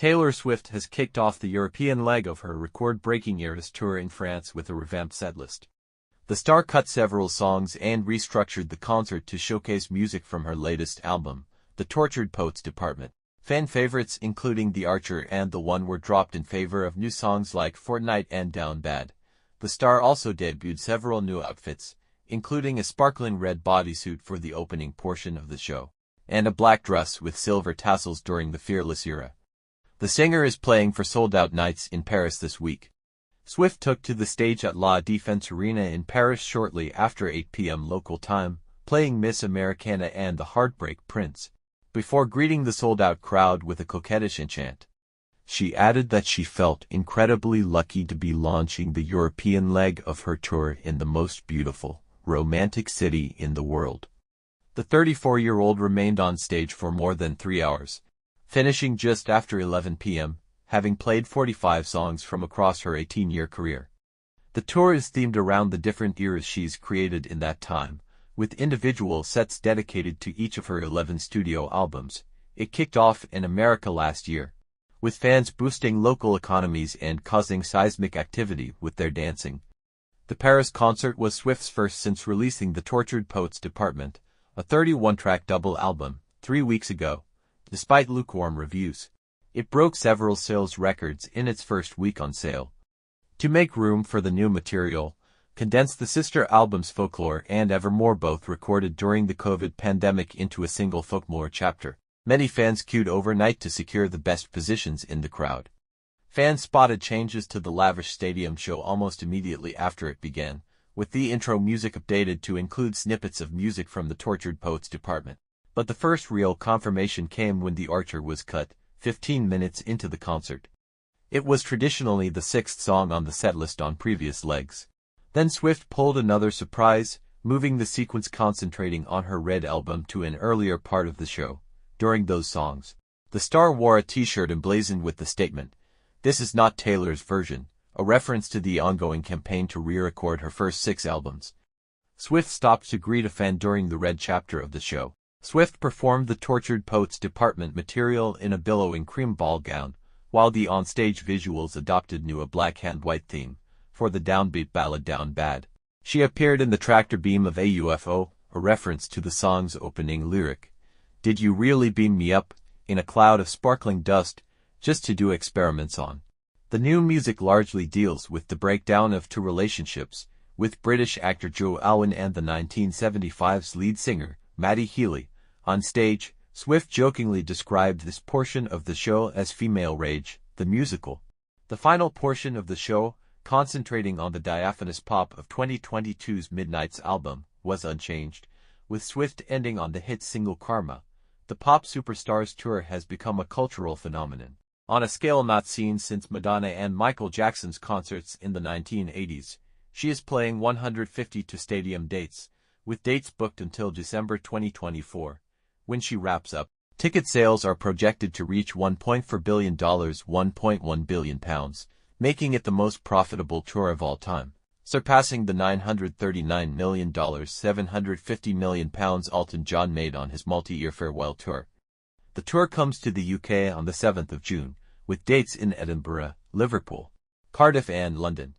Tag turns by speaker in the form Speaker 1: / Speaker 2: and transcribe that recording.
Speaker 1: Taylor Swift has kicked off the European leg of her record-breaking Eras tour in France with a revamped setlist. The star cut several songs and restructured the concert to showcase music from her latest album, The Tortured Poets Department. Fan favorites including The Archer and The One were dropped in favor of new songs like Fortnight and Down Bad. The star also debuted several new outfits, including a sparkling red bodysuit for the opening portion of the show, and a black dress with silver tassels during the Fearless era. The singer is playing for sold-out nights in Paris this week. Swift took to the stage at La Défense Arena in Paris shortly after 8 p.m. local time, playing Miss Americana and the Heartbreak Prince, before greeting the sold-out crowd with a coquettish enchant. She added that she felt incredibly lucky to be launching the European leg of her tour in the most beautiful, romantic city in the world. The 34-year-old remained on stage for more than 3 hours, finishing just after 11 p.m., having played 45 songs from across her 18-year career. The tour is themed around the different eras she's created in that time, with individual sets dedicated to each of her 11 studio albums. It kicked off in America last year, with fans boosting local economies and causing seismic activity with their dancing. The Paris concert was Swift's first since releasing The Tortured Poets Department, a 31-track double album, 3 weeks ago. Despite lukewarm reviews, it broke several sales records in its first week on sale. To make room for the new material, condensed the sister albums Folklore and Evermore, both recorded during the COVID pandemic, into a single Folklore chapter. Many fans queued overnight to secure the best positions in the crowd. Fans spotted changes to the lavish stadium show almost immediately after it began, with the intro music updated to include snippets of music from The Tortured Poets Department. But the first real confirmation came when The Archer was cut, 15 minutes into the concert. It was traditionally the 6th song on the setlist on previous legs. Then Swift pulled another surprise, moving the sequence concentrating on her Red album to an earlier part of the show. During those songs, the star wore a t-shirt emblazoned with the statement, "This is not Taylor's version," a reference to the ongoing campaign to re-record her first 6 albums. Swift stopped to greet a fan during the Red chapter of the show. Swift performed The Tortured Poets Department material in a billowing cream ball gown, while the onstage visuals adopted a black and white theme for the downbeat ballad Down Bad. She appeared in the tractor beam of a UFO, a reference to the song's opening lyric, "Did you really beam me up, in a cloud of sparkling dust, just to do experiments on?" The new music largely deals with the breakdown of 2 relationships, with British actor Joe Alwyn and the 1975's lead singer, Matty Healy. On stage, Swift jokingly described this portion of the show as Female Rage, the musical. The final portion of the show, concentrating on the diaphanous pop of 2022's Midnight's album, was unchanged, with Swift ending on the hit single Karma. The pop superstar's tour has become a cultural phenomenon, on a scale not seen since Madonna and Michael Jackson's concerts in the 1980s. She is playing 152 stadium dates, with dates booked until December 2024. When she wraps up, ticket sales are projected to reach $1.4 billion, £1.1 billion, making it the most profitable tour of all time, surpassing the $939 million, £750 million Elton John made on his multi-year farewell tour. The tour comes to the UK on the 7th of June, with dates in Edinburgh, Liverpool, Cardiff and London.